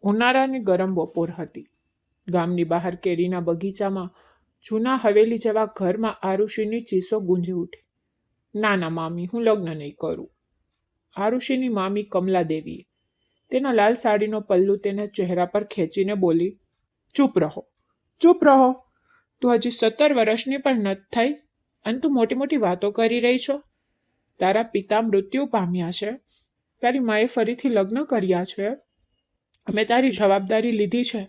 ઉનાળાની ગરમ બપોર હતી. ગામની બહાર કેરીના બગીચામાં જૂના હવેલી જેવા ઘરમાં આરુષિની ચીસો ગુંજી ઉઠી. ના ના મામી, હું લગ્ન નહીં કરું. આરુષિની મામી કમલાદેવીએ તેના લાલ સાડીનો પલ્લુ તેના ચહેરા પર ખેંચીને બોલી, ચૂપ રહો, ચૂપ રહો. તું હજી 17 વર્ષની પણ નથી થઈ અને તું મોટી મોટી વાતો કરી રહી છો. તારા પિતા મૃત્યુ પામ્યા છે. તારી માએ ફરીથી લગ્ન કર્યા છે. અમે તારી જવાબદારી લીધી છે,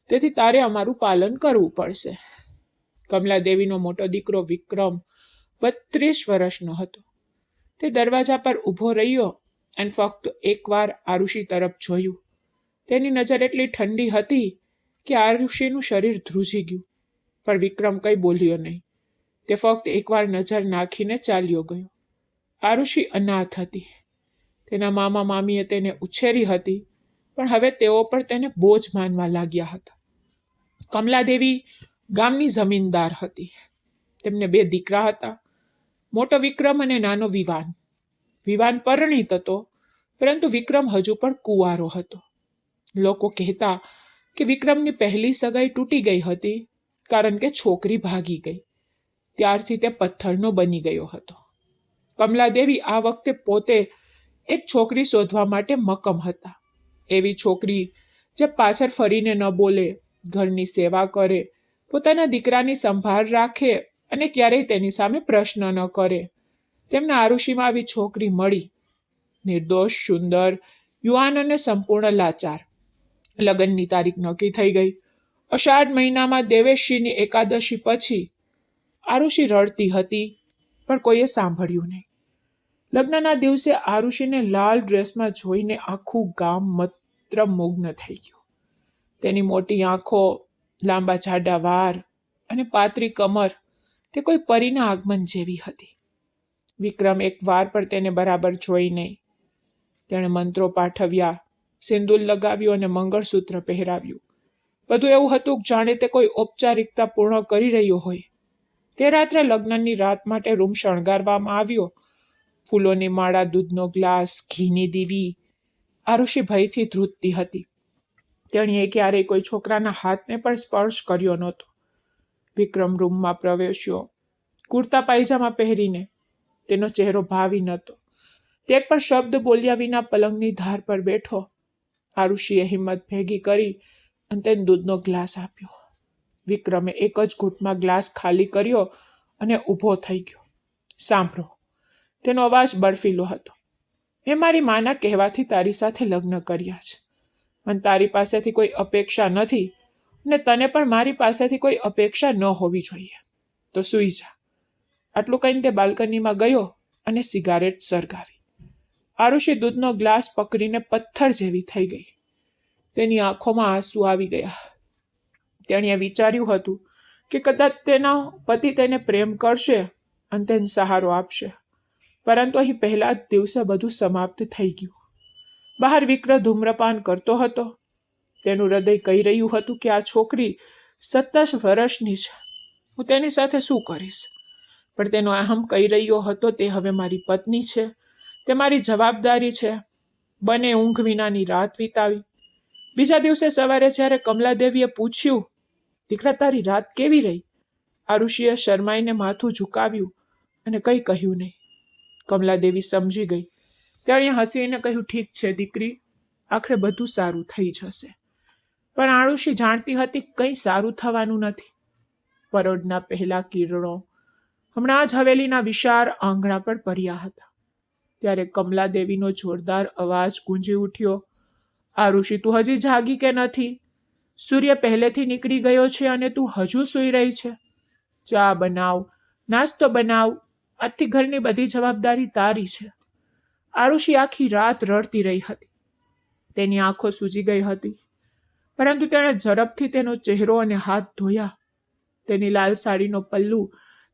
તેથી તારે અમારું પાલન કરવું પડશે. કમલાદેવીનો મોટો દીકરો વિક્રમ 32 વર્ષનો હતો. તે દરવાજા પર ઊભો રહ્યો અને ફક્ત એકવાર આરુષિ તરફ જોયું. તેની નજર એટલી ઠંડી હતી કે આરુષિનું શરીર ધ્રુજી ગયું, પણ વિક્રમ કંઈ બોલ્યો નહીં. તે ફક્ત એકવાર નજર નાખીને ચાલ્યો ગયો. આરુષિ અનાથ હતી. તેના મામા મામીએ તેને ઉછેરી હતી, પણ હવે તેઓ પણ તેને બોજ માનવા લાગ્યા હતા. કમલાદેવી ગામની જમીનદાર હતી. તેમને 2 દીકરા હતા, મોટો વિક્રમ અને નાનો વિવાન. વિવાન પરણિત હતો, પરંતુ વિક્રમ હજુ પણ કુંવારો હતો. લોકો કહેતા કે વિક્રમની પહેલી સગાઈ તૂટી ગઈ હતી કારણ કે છોકરી ભાગી ગઈ. ત્યારથી તે પથ્થરનો બની ગયો હતો. કમલાદેવી આ વખતે પોતે એક છોકરી શોધવા માટે મક્કમ હતા. એવી છોકરી જે પાછળ ફરીને ન બોલે, ઘરની સેવા કરે, પોતાના દીકરાની સંભાળ રાખે અને ક્યારેય તેની સામે પ્રશ્ન ન કરે. તેમને આરુષિમાં આવી છોકરી મળી. નિર્દોષ, સુંદર, યુવાન અને સંપૂર્ણ લાચાર. લગ્નની તારીખ નક્કી થઈ ગઈ. અષાઢ મહિનામાં દેવેશજીની એકાદશી પછી આરુષિ રડતી હતી, પણ કોઈએ સાંભળ્યું નહીં. લગ્નના દિવસે આરુષિને લાલ ડ્રેસમાં જોઈને આખું ગામ મંત્રમુગ્ન થઈ ગયું. તેની મોટી આંખો, લાંબા જાડા વાળ અને પાતળી કમર તે કોઈ પરીના આગમન જેવી હતી. વિક્રમ એક વાર પણ તેને બરાબર જોઈ નહીં. તેણે મંત્રો પાઠવ્યા, સિંદૂર લગાવ્યું અને મંગળસૂત્ર પહેરાવ્યું. બધું એવું હતું જાણે તે કોઈ ઔપચારિકતા પૂર્ણ કરી રહ્યો હોય. તે રાત્રે લગ્નની રાત માટે રૂમ શણગારવામાં આવ્યો. ફૂલોની માળા, દૂધનો ગ્લાસ, ઘીની દીવી. આરુષિ ભયથી ધ્રુજતી હતી. તેણીએ ક્યારેય કોઈ છોકરાના હાથને પણ સ્પર્શ કર્યો નહોતો. વિક્રમ રૂમમાં પ્રવેશ્યો, કુર્તા પાયજામા પહેરીને. તેનો ચહેરો ભાવી નહોતો. તે એક પણ શબ્દ બોલ્યા વિના પલંગની ધાર પર બેઠો. આરુષિએ હિંમત ભેગી કરી અને તેને દૂધનો ગ્લાસ આપ્યો. વિક્રમે એક જ ઘૂંટમાં ગ્લાસ ખાલી કર્યો અને ઊભો થઈ ગયો. સાંભળો, તેનો અવાજ બરફીલો હતો. મેં મારી માના કહેવાથી તારી સાથે લગ્ન કર્યા છે. મને તારી પાસેથી કોઈ અપેક્ષા નથી અને તને પણ મારી પાસેથી કોઈ અપેક્ષા ન હોવી જોઈએ. તો સૂઈ જા. આટલું કહીને તે બાલ્કનીમાં ગયો અને સિગારેટ સળગાવી. આરુષિ દૂધનો ગ્લાસ પકડીને પથ્થર જેવી થઈ ગઈ. તેની આંખોમાં આંસુ આવી ગયા. તેણીએ વિચાર્યું હતું કે કદાચ તેનો પતિ તેને પ્રેમ કરશે અને તેને સહારો આપશે, પરંતુ અહીં પહેલા જ દિવસે બધું સમાપ્ત થઈ ગયું. બહાર વિક્રમ ધૂમ્રપાન કરતો હતો. તેનું હૃદય કહી રહ્યું હતું કે આ છોકરી 27 વર્ષની છે, હું તેની સાથે શું કરીશ? પણ તેનો અહમ કહી રહ્યો હતો તે હવે મારી પત્ની છે, તે મારી જવાબદારી છે. બને ઊંઘ વિનાની રાત વિતાવી. બીજા દિવસે સવારે જ્યારે કમલાદેવીએ પૂછ્યું, દીકરા તારી રાત કેવી રહી? આરુષિએ શરમાઈને માથું ઝુકાવ્યું અને કંઈ કહ્યું નહીં. કમલાદેવી સમજી ગઈ. તેણે હસીને કહ્યું, ઠીક છે દીકરી, આખરે બધું સારું થઈ જશે. પણ આરુષિ જાણતી હતી કંઈ સારું થવાનું નથી. પરોઢના પહેલા કિરણો હમણાં જ હવેલીના વિશાળ આંગણા પર પડ્યા હતા. ત્યારે કમલાદેવીનો જોરદાર અવાજ ગુંજી ઉઠ્યો, આરુષિ, તું હજી જાગી કે નથી? સૂર્ય પહેલેથી નીકળી ગયો છે અને તું હજુ સૂઈ રહી છે. ચા બનાવ, નાસ્તો બનાવ, આજથી ઘરની બધી જવાબદારી તારી છે. આરુષિ આખી રાત રડતી રહી હતી. તેની આંખો સૂજી ગઈ હતી, પરંતુ તેણે ઝડપથી તેનો ચહેરો અને હાથ ધોયા. તેની લાલ સાડીનો પલ્લુ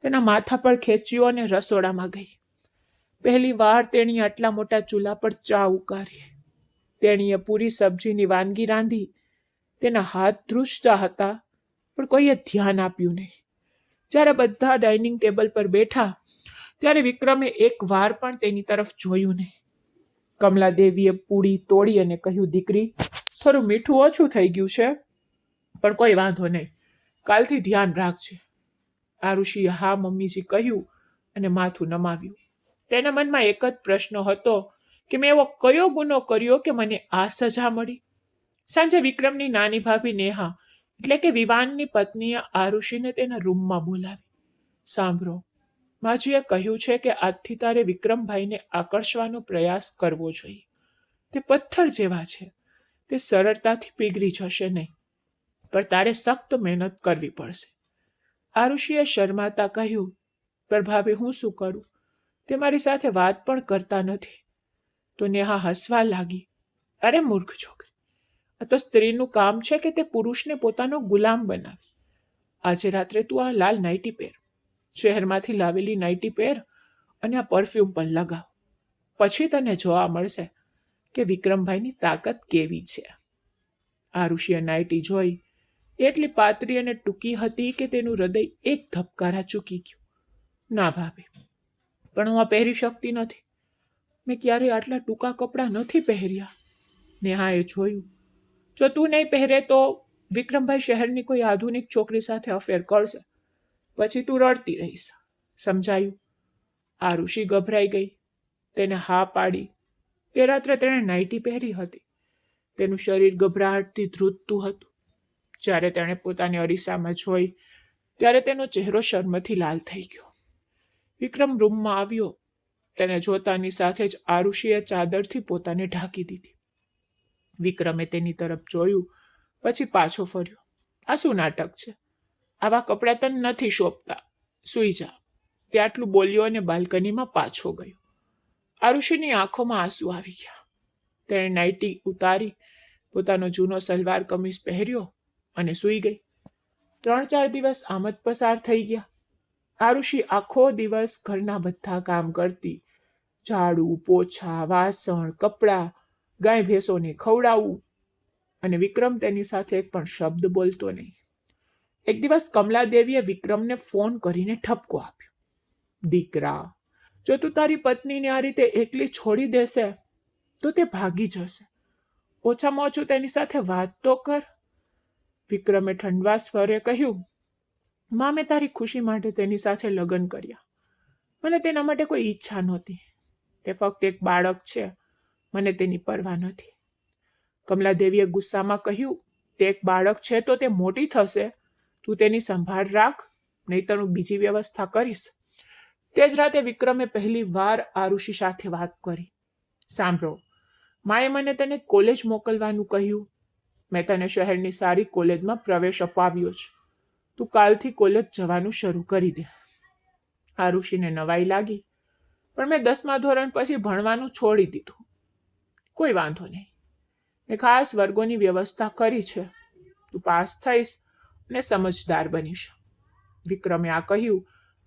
તેના માથા પર ખેંચ્યો અને રસોડામાં ગઈ. પહેલી વાર તેણીએ આટલા મોટા ચૂલા પર ચા ઉકાળી. તેણીએ પૂરી સબ્જીની વાનગી રાંધી. તેના હાથ ધ્રુજતા હતા, પણ કોઈએ ધ્યાન આપ્યું નહીં. જ્યારે બધા ડાઇનિંગ ટેબલ પર બેઠા ત્યારે વિક્રમે એક વાર પણ તેની તરફ જોયું નહીં. કમલાદેવીએ પૂડી તોડી અને કહ્યું, દીકરી, થોડું મીઠું ઓછું થઈ ગયું છે, પણ કોઈ વાંધો નહીં, કાલથી ધ્યાન રાખજે. આરુષિએ હા મમ્મીજી કહ્યું અને માથું નમાવ્યું. તેના મનમાં એક જ પ્રશ્ન હતો કે મેં એવો કયો ગુનો કર્યો કે મને આ સજા મળી. સાંજે વિક્રમની નાની ભાભી નેહા એટલે કે વિવાનની પત્નીએ આરુષિને તેના રૂમમાં બોલાવી. સાંભળો, માજીએ કહ્યું છે કે આજથી તારે વિક્રમભાઈને આકર્ષવાનો પ્રયાસ કરવો જોઈએ. તે પથ્થર જેવા છે, તે સરળતાથી પીગળી જશે નહીં, પણ તારે સખ્ત મહેનત કરવી પડશે. આરુષિએ શરમાતા કહ્યું, પણ ભાભી હું શું કરું? તે મારી સાથે વાત પણ કરતા નથી. તો નેહા હસવા લાગી. અરે મૂર્ખ છોકરી, આ તો સ્ત્રીનું કામ છે કે તે પુરુષને પોતાનો ગુલામ બનાવે. આજે રાત્રે તું આ લાલ નાઇટી પહેર, શહેરમાંથી લાવેલી નાઇટી પહેર અને આ પરફ્યુમ પણ લગાવ. પછી તને જોવા મળશે કે વિક્રમભાઈની તાકાત કેવી છે. આરુષિએ નાઇટી જોઈ. એટલી પાતળી અને ટૂંકી હતી કે તેનું હૃદય એક ધબકારા ચૂકી ગયું. ના ભાભી, પણ હું આ પહેરી શકતી નથી. મેં ક્યારેય આટલા ટૂંકા કપડાં નથી પહેર્યા. નેહાએ જોયું, જો તું નહીં પહેરે તો વિક્રમભાઈ શહેરની કોઈ આધુનિક છોકરી સાથે અફેર કરશે, પછી તું રડતી રહીશ. સમજાયું? આરુષિ ગભરાઈ ગઈ. તેને હા પાડી. તે રાત્રે તેણે નાઇટી પહેરી હતી. તેનું શરીર ગભરાટથી ધ્રુજતું હતું. જ્યારે તેણે પોતાની અરીસામાં જોઈ ત્યારે તેનો ચહેરો શરમથી લાલ થઈ ગયો. વિક્રમ રૂમમાં આવ્યો. તેને જોતાની સાથે જ આરુષિએ ચાદરથી પોતાને ઢાંકી દીધી. વિક્રમે તેની તરફ જોયું, પછી પાછો ફર્યો. આ શું નાટક છે? આવા કપડાં તને નથી શોભતા, સૂઈ જા. તે આટલું બોલ્યો અને બાલ્કનીમાં પાછો ગયો. આરુષિની આંખોમાં આંસુ આવી ગયા. તેણે નાઇટી ઉતારી, પોતાનો જૂનો સલવાર કમીઝ પહેર્યો અને સૂઈ ગઈ. 3-4 દિવસ આમ જ પસાર થઈ ગયા. આરુષિ આખો દિવસ ઘરના બધા કામ કરતી. ઝાડુ, પોછા, વાસણ, કપડાં, ગાય ભેંસોને ખવડાવવું, અને વિક્રમ તેની સાથે એક પણ શબ્દ બોલતો નહીં. એક દિવસ કમલાદેવીએ વિક્રમને ફોન કરીને ઠપકો આપ્યો. દીકરા, જો તું તારી પત્નીને આ રીતે એકલી છોડી દેશે તો તે ભાગી જશે. ઓછામાં ઓછું તેની સાથે વાત તો કર. વિક્રમે ઠંડવા સ્વરે કહ્યું, માં, મેં તારી ખુશી માટે તેની સાથે લગ્ન કર્યા. મને તેના માટે કોઈ ઈચ્છા નહોતી. તે ફક્ત એક બાળક છે, મને તેની પરવા નથી. કમલાદેવીએ ગુસ્સામાં કહ્યું, તે એક બાળક છે તો તે મોટી થશે, તું તેની સંભાળ રાખ, નહીંતર હું બીજી વ્યવસ્થા કરીશ. તે જ રાતે વિક્રમે પહેલી વાર આરુષિ સાથે વાત કરી. સાંભળો, માએ મને તને કોલેજ મોકલવાનું કહ્યું. મેં તને શહેરની સારી કોલેજમાં પ્રવેશ અપાવ્યો છે. તું કાલથી કોલેજ જવાનું શરૂ કરી દે. આરુષિને નવાઈ લાગી, પણ મેં 10મા ધોરણ પછી ભણવાનું છોડી દીધું. કોઈ વાંધો નહીં, મેં ખાસ વર્ગોની વ્યવસ્થા કરી છે. તું પાસ થઈશ અને સમજદાર બનીશ. વિક્રમે આ કહ્યું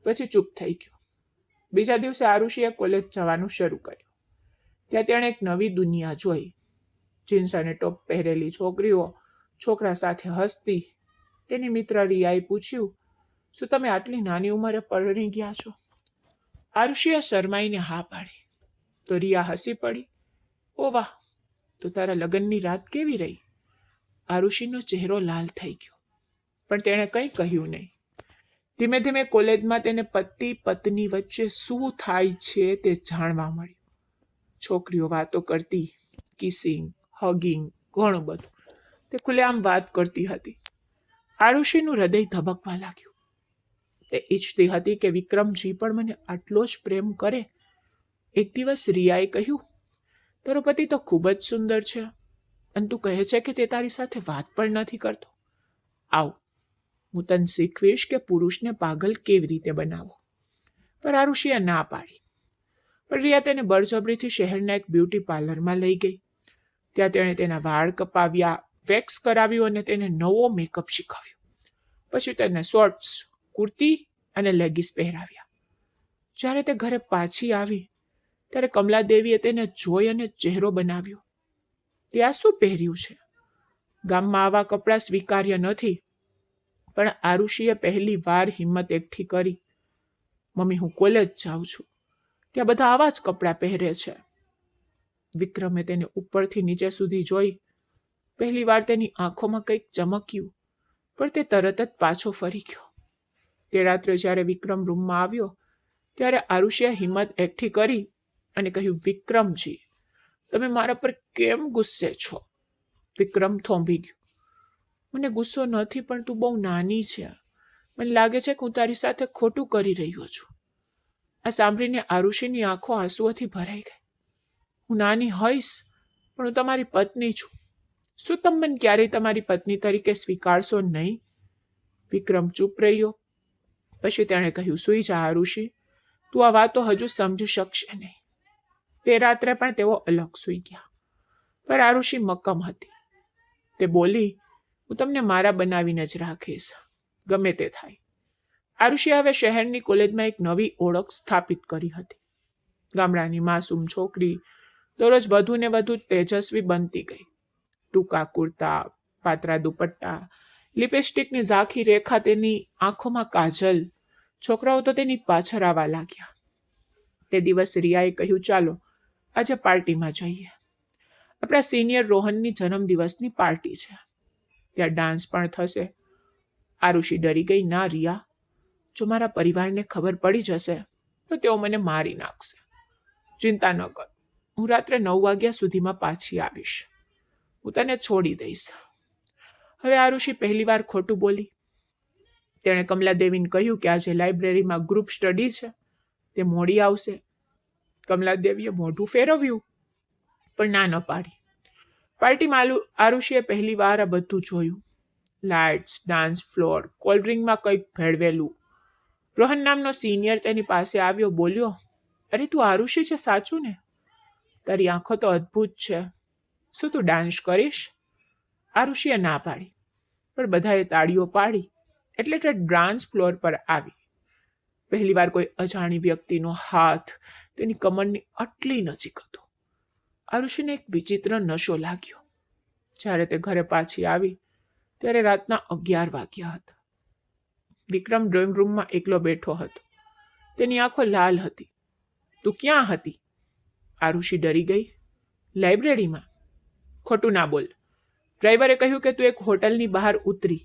પછી ચૂપ થઈ ગયો. બીજા દિવસે આરુષિએ કોલેજ જવાનું શરૂ કર્યું. ત્યાં તેણે એક નવી દુનિયા જોઈ. જીન્સ અને ટોપ પહેરેલી છોકરીઓ છોકરા સાથે હસતી. તેની મિત્ર રિયાએ પૂછ્યું, શું તમે આટલી નાની ઉંમરે પરણી ગયા છો? આરુષિએ શરમાઈને હા પાડી. તો રિયા હસી પડી. ઓ વાહ, તો તારા લગ્નની રાત કેવી રહી? આરુષિનો ચહેરો લાલ થઈ ગયો, પણ તેણે કંઈ કહ્યું નહીં. ધીમે ધીમે કોલેજમાં તેને પતિ પત્ની વચ્ચે શું થાય છે તે જાણવા મળ્યું. છોકરીઓ વાતો કરતી, કિસિંગ, હગિંગ, ઘણું બધું. તે ખુલ્લેઆમ વાત કરતી હતી. આરુષિનું હૃદય ધબકવા લાગ્યું. તે ઈચ્છતી હતી કે વિક્રમજી પણ મને આટલો જ પ્રેમ કરે. એક દિવસ રિયાએ કહ્યું, તારો પતિ તો ખૂબ જ સુંદર છે અને તું કહે છે કે તે તારી સાથે વાત પણ નથી કરતો. આવ, હું તને શીખવીશ કે પુરુષને પાગલ કેવી રીતે બનાવવો. પર આરુષિએ ના પાડી. પણ રિયા તેને બળજબરીથી શહેરના એક બ્યુટી પાર્લરમાં લઈ ગઈ. ત્યાં તેણે તેના વાળ કપાવ્યા, વેક્સ કરાવ્યું અને તેને નવો મેકઅપ શીખવ્યો. પછી તેને શોર્ટ્સ, કુર્તી અને લેગીસ પહેરાવ્યા. જ્યારે તે ઘરે પાછી આવી ત્યારે કમલાદેવીએ તેને જોઈ અને ચહેરો બનાવ્યો. તે આ શું પહેર્યું છે? ગામમાં આવા કપડાં સ્વીકાર્ય નથી. પણ આરુષિએ પહેલી વાર હિંમત એકઠી કરી. મમ્મી, હું કોલેજ જાઉં છું, ત્યાં બધા આવા જ કપડાં પહેરે છે. વિક્રમે તેને ઉપરથી નીચે સુધી જોઈ. પહેલીવાર તેની આંખોમાં કંઈક ચમક્યું, પણ તે તરત જ પાછો ફરી ગયો. તે રાત્રે જ્યારે વિક્રમ રૂમમાં આવ્યો ત્યારે આરુષિએ હિંમત એકઠી કરી અને કહ્યું, વિક્રમજી, તમે મારા પર કેમ ગુસ્સે છો? વિક્રમ થોંભી ગયો. મને ગુસ્સો નથી, પણ તું બહુ નાની છે. મને લાગે છે કે હું તારી સાથે ખોટું કરી રહ્યો છું. આ સાંભળીને આરુષિની આંખો આંસુઓથી ભરાઈ ગઈ. હું નાની હોઈશ, પણ હું તમારી પત્ની છું. શું તમે મને ક્યારેય તમારી પત્ની તરીકે સ્વીકારશો નહીં? વિક્રમ ચૂપ રહ્યો. પછી તેણે કહ્યું, સૂઈ જા આરુષિ, તું આ વાતો હજુ સમજી શકશે નહીં. તે રાત્રે પણ તેઓ અલગ સૂઈ ગયા. પર આરુષિ મક્કમ હતી. તે બોલી, હું તમને મારા બનાવીને જ રાખીશ, ગમે તે થાય. આરુષિ હવે શહેરની કોલેજમાં એક નવી ઓળખ સ્થાપિત કરી હતી. ગામડાની માસૂમ છોકરી દરરોજ વધુ ને વધુ તેજસ્વી બનતી ગઈ. ટૂંકા કુર્તા, પાતળા દુપટ્ટા, લિપસ્ટિકની ઝાંખી રેખા, તેની આંખોમાં કાજલ. છોકરાઓ તો તેની પાછળ આવવા લાગ્યા. તે દિવસ રિયાએ કહ્યું, ચાલો આજે પાર્ટીમાં જઈએ. આપણા સિનિયર રોહનની જન્મદિવસની પાર્ટી છે, ત્યાં ડાન્સ પણ થશે. આરુષિ ડરી ગઈ. ના રિયા, જો મારા પરિવારને ખબર પડી જશે તો તેઓ મને મારી નાખશે. ચિંતા ન કર, હું રાત્રે 9 વાગ્યા સુધીમાં પાછી આવીશ. હું તને છોડી દઈશ. હવે આરુષિ પહેલીવાર ખોટું બોલી. તેણે કમલાદેવીને કહ્યું કે આજે લાઇબ્રેરીમાં ગ્રુપ સ્ટડી છે, તે મોડી આવશે. કમલાદેવીએ મોઢું ફેરવ્યું, પણ ના ન પાડી. પાર્ટીમાં આરુષિએ પહેલીવાર આ બધું જોયું. લાઇટ્સ, ડાન્સ ફ્લોર, કોલ્ડ્રિંકમાં કંઈક ભેળવેલું. રોહન નામનો સિનિયર તેની પાસે આવ્યો, બોલ્યો, અરે તું આરુષિ છે સાચું ને? તારી આંખો તો અદ્ભુત છે. શું તું ડાન્સ કરીશ? આરુષિએ ના પાડી, પણ બધાએ તાળીઓ પાડી એટલે તે ડાન્સ ફ્લોર પર આવી. પહેલીવાર કોઈ અજાણી વ્યક્તિનો હાથ તેની કમરની આટલી નજીક હતો. આરુષિને એક વિચિત્ર નશો લાગ્યો. જ્યારે તે ઘરે પાછી આવી ત્યારે રાતના 11 વાગ્યા હતા. વિક્રમ ડ્રોઈંગ રૂમમાં એકલો બેઠો હતો. તેની આંખો લાલ હતી. તું ક્યાં હતી? આરુષિ ડરી ગઈ. લાઇબ્રેરીમાં. ખોટું ના બોલ. ડ્રાઈવરે કહ્યું કે તું એક હોટલની બહાર ઉતરી.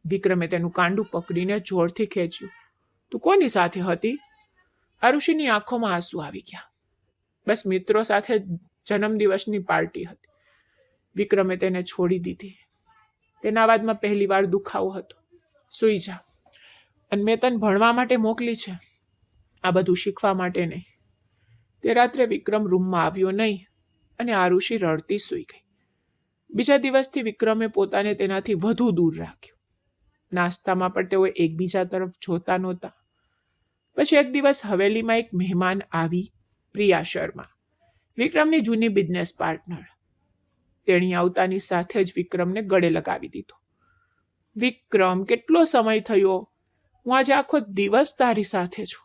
વિક્રમે તેનું કાંડું પકડીને જોરથી ખેંચ્યું. તું કોની સાથે હતી? આરુષિની આંખોમાં આંસુ આવી ગયા. બસ મિત્રો સાથે જન્મદિવસની પાર્ટી હતી. વિક્રમે તેને છોડી દીધી. તેના અવાજમાં પહેલીવાર દુખાવો હતો. સૂઈ જા, અને મેં તને ભણવા માટે મોકલી છે, આ બધું શીખવા માટે નહીં. તે રાત્રે વિક્રમ રૂમમાં આવ્યો નહીં અને આરુષિ રડતી સૂઈ ગઈ. બીજા દિવસથી વિક્રમે પોતાને તેનાથી વધુ દૂર રાખ્યો. નાસ્તામાં પણ તેઓ એકબીજા તરફ જોતા નહોતા. પછી એક દિવસ હવેલીમાં એક મહેમાન આવી, પ્રિયા શર્મા, વિક્રમની જૂની બિઝનેસ પાર્ટનર. તેણી આવતાની સાથે જ વિક્રમને ગળે લગાવી દીધો. વિક્રમ, કેટલો સમય થયો, હું આજે આખો દિવસ તારી સાથે છું.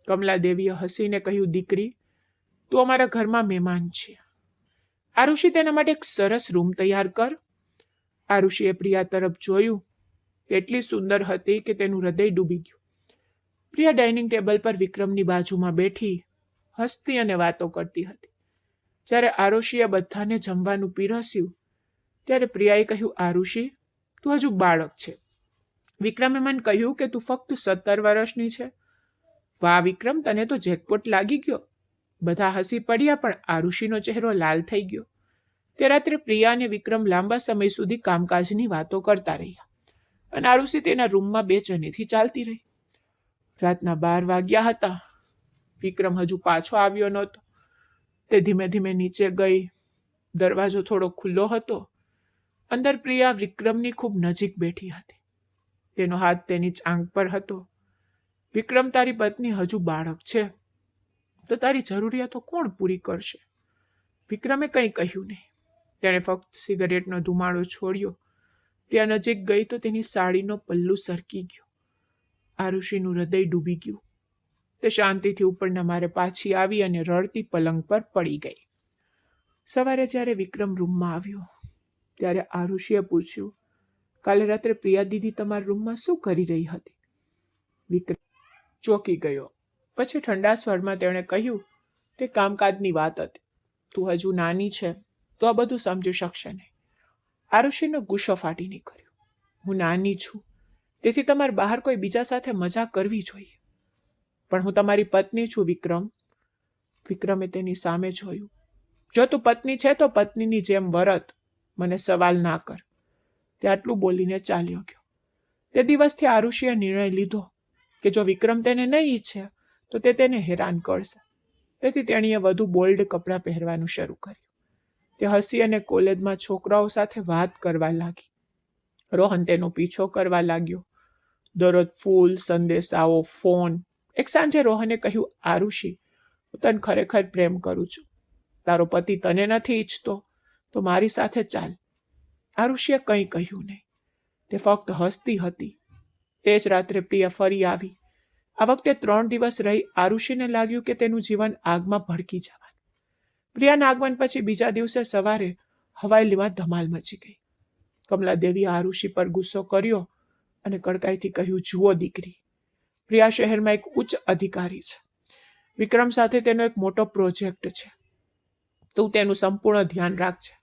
કમલાદેવીએ હસીને કહ્યું, દીકરી, તું અમારા ઘરમાં મહેમાન છે. આરુષિ, તેના માટે એક સરસ રૂમ તૈયાર કર. આરુષિએ પ્રિયા તરફ જોયું. એટલી સુંદર હતી કે તેનું હૃદય ડૂબી ગયું. પ્રિયા ડાઇનિંગ ટેબલ પર વિક્રમની બાજુમાં બેઠી હસતી અને વાતો કરતી હતી. જ્યારે આરુષિએ બધાને જમવાનું પીરસ્યું ત્યારે પ્રિયાએ કહ્યું, આરુષિ, તું હજુ બાળક છે. વિક્રમે મને કહ્યું કે તું ફક્ત 17 વર્ષની છે. વાહ વિક્રમ, તને તો જેકપોટ લાગી ગયો. બધા હસી પડ્યા, પણ આરુષિનો ચહેરો લાલ થઈ ગયો. તે રાત્રે પ્રિયા અને વિક્રમ લાંબા સમય સુધી કામકાજની વાતો કરતા રહ્યા અને આરુષિ તેના રૂમમાં બેચેનીથી ચાલતી રહી. રાતના 12 વાગ્યા હતા. વિક્રમ હજુ પાછો આવ્યો નહોતો. તે ધીમે ધીમે નીચે ગઈ. દરવાજો થોડો ખુલ્લો હતો. અંદર પ્રિયા વિક્રમની ખૂબ નજીક બેઠી હતી. તેનો હાથ તેની આંખ પર હતો. વિક્રમ, તારી પત્ની હજુ બાળક છે, તો તારી જરૂરિયાતો કોણ પૂરી કરશે? વિક્રમે કંઈ કહ્યું નહીં. તેણે ફક્ત સિગારેટનો ધુમાડો છોડ્યો. પ્રિયા નજીક ગઈ તો તેની સાડીનો પલ્લુ સરકી ગયો. આરુષિનું હૃદય ડૂબી ગયું. તે શાંતિથી ઉપરના મારે પાછી આવી અને રડતી પલંગ પર પડી ગઈ. સવારે જ્યારે વિક્રમ રૂમમાં આવ્યો ત્યારે આરુષિએ પૂછ્યું, કાલે રાત્રે પ્રિયા દીદી તમારા રૂમમાં શું કરી રહી હતી? વિક્રમ ચોંકી ગયો. પછી ઠંડા સ્વરમાં તેણે કહ્યું, તે કામકાજની વાત હતી. તું હજુ નાની છે તો આ બધું સમજી શકશે નહીં. આરુષિનો ગુસ્સો ફાટી નીકળ્યો. હું નાની છું, તેથી તમારે બહાર કોઈ બીજા સાથે મજા કરવી જોઈએ. પણ હું તમારી પત્ની છું વિક્રમ. વિક્રમે તેની સામે જોયું. જો તું પત્ની છે તો પત્નીની જેમ વર્ત, મને સવાલ ના કર. તે આટલું બોલીને ચાલ્યો ગયો. તે દિવસથી આરુષિએ નિર્ણય લીધો કે જો વિક્રમ તેને નહીં ઈચ્છે તો તે તેને હેરાન કરશે. તેથી તેણીએ વધુ બોલ્ડ કપડાં પહેરવાનું શરૂ કર્યું. તે હસી અને કોલેજમાં છોકરાઓ સાથે વાત કરવા લાગી. રોહન તેનો પીછો કરવા લાગ્યો. દરરોજ ફૂલ, સંદેશાઓ, ફોન. એક સાંજે રોહને કહ્યું, આરુષિ, હું તને ખરેખર પ્રેમ કરું છું. તારો પતિ તને નથી ઈચ્છતો તો મારી સાથે ચાલ. આરુષિએ કંઈ કહ્યું નહીં. તે ફક્ત હસતી હતી. તે જ રાત્રે પ્રિયા ફરી આવી. આ વખતે 3 દિવસ રહી આરુષિને લાગ્યું કે તેનું જીવન આગમાં ભડકી જવાનું. પ્રિયાના આગમન પછી બીજા દિવસે સવારે હવાઈમાં ધમાલ મચી ગઈ. કમલાદેવીએ આરુષિ પર ગુસ્સો કર્યો અને કડકાઈથી કહ્યું, જુઓ દીકરી, પ્રિયા શહેરમાં એક ઉચ્ચ અધિકારી છે. વિક્રમ સાથે તેનો એક મોટો પ્રોજેક્ટ છે. તું તેનું સંપૂર્ણ ધ્યાન રાખજે.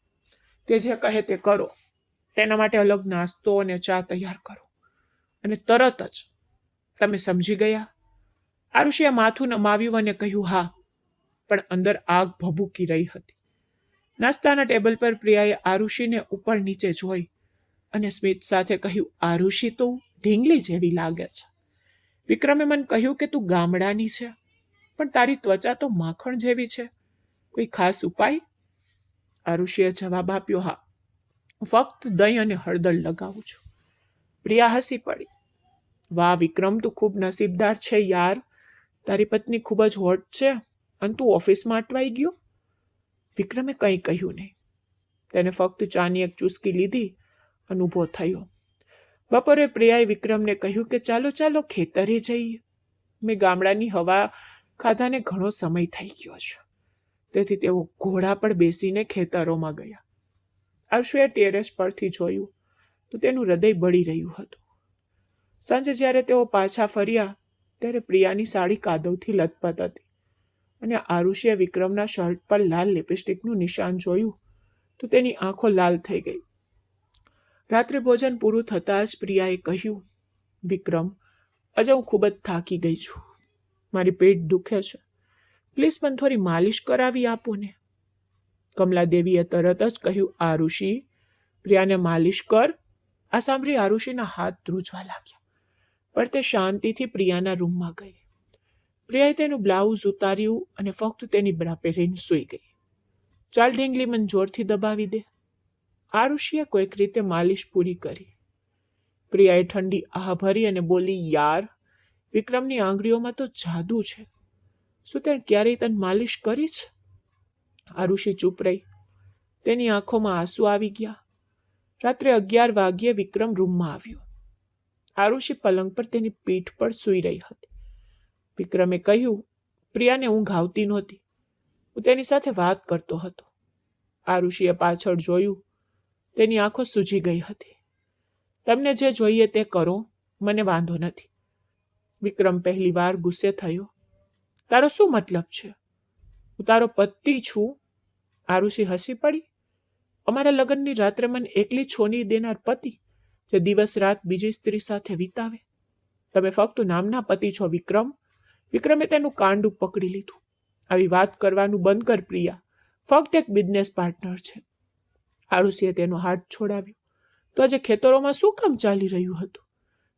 તે જે કહે તે કરો. તેના માટે અલગ નાસ્તો અને ચા તૈયાર કરો. અને તરત જ. તમે સમજી ગયા? આરુષિએ માથું નમાવ્યું અને કહ્યું, હા. પણ અંદર આગ ભભૂકી રહી હતી. નાસ્તાના ટેબલ પર પ્રિયાએ આરુષિને ઉપર નીચે જોઈ અને સ્મિત સાથે કહ્યું, આરુષિ, તું ઢીંગલી જેવી લાગે છે. વિક્રમે મને કહ્યું કે તું ગામડાની છે, પણ તારી ત્વચા તો માખણ જેવી છે. કોઈ ખાસ ઉપાય? આરુષિએ જવાબ આપ્યો, હા, ફક્ત દહીં અને હળદર લગાવું છું. પ્રિયા હસી પડી. વાહ વિક્રમ, તું ખૂબ નસીબદાર છે યાર. તારી પત્ની ખૂબ જ હોટ છે અને તું ઓફિસમાં અટવાઈ ગયો. વિક્રમે કંઈ કહ્યું નહીં. તેને ફક્ત ચાની એક ચૂસકી લીધી અને ઊભો થયો. બપોરે પ્રિયાએ વિક્રમને કહ્યું કે ચાલો ચાલો ખેતરે જઈએ. મેં ગામડાની હવા ખાધાને ઘણો સમય થઈ ગયો છે. તેથી તેઓ ઘોડા પર બેસીને ખેતરોમાં ગયા. આરુષિએ ટેરેસ પરથી જોયું તો તેનું હૃદય બળી રહ્યું હતું. સાંજે જ્યારે તેઓ પાછા ફર્યા ત્યારે પ્રિયાની સાડી કાદવથી લથપથ હતી અને આરુષિએ વિક્રમના શર્ટ પર લાલ લિપસ્ટિકનું નિશાન જોયું તો તેની આંખો લાલ થઈ ગઈ. રાત્રે ભોજન પૂરું થતાં જ પ્રિયાએ કહ્યું, વિક્રમ, આજે હું ખૂબ જ થાકી ગઈ છું. મારી પેટ દુખે છે. પ્લીઝ મને થોડી માલિશ કરાવી આપો ને. કમલાદેવીએ તરત જ કહ્યું, આરુષિ, પ્રિયાને માલિશ કર. આ સાંભળી આરુષિના હાથ ધ્રુજવા લાગ્યા. પણ તે શાંતિથી પ્રિયાના રૂમમાં ગઈ. પ્રિયાએ તેનું બ્લાઉઝ ઉતાર્યું અને ફક્ત તેની બ્રા પહેરીને સૂઈ ગઈ. ચાલ ઢીંગલી, મને જોરથી દબાવી દે. આરુષિએ કોઈક રીતે માલિશ પૂરી કરી. પ્રિયાએ ઠંડી આહ ભરી અને બોલી, યાર, વિક્રમની આંગળીઓમાં તો જાદુ છે. શું તેણે ક્યારેય તને માલિશ કરી છે? આરુષિ ચૂપ રહી. તેની આંખોમાં આંસુ આવી ગયા. રાત્રે 11 વાગ્યે વિક્રમ રૂમમાં આવ્યો. આરુષિ પલંગ પર તેની પીઠ પર સૂઈ રહી હતી. વિક્રમે કહ્યું, પ્રિયાને ઊંઘ આવતી નહોતી. હું તેની સાથે વાત કરતો હતો. આરુષિએ પાછળ જોયું. તેની આંખો સૂજી ગઈ હતી. તમને જે જોઈએ તે કરો, મને વાંધો નથી. વિક્રમ પહેલી વાર ગુસ્સે થયો. તારો શું મતલબ છે? હું તારો પતિ છું. આરુષિ હસી પડી. અમારા લગ્નની રાત્રે મને એકલી છોડી દેનાર પતિ, જે દિવસ રાત બીજી સ્ત્રી સાથે વિતાવે. તમે ફક્ત નામના પતિ છો વિક્રમ. વિક્રમે તેનું કાંડું પકડી લીધું. આવી વાત કરવાનું બંધ કર પ્રિયા. ફક્ત એક બિઝનેસ પાર્ટનર છે. આરુષિએ તેનો હાથ છોડાવ્યો. તો આજે ખેતરોમાં શું કામ ચાલી રહ્યું હતું?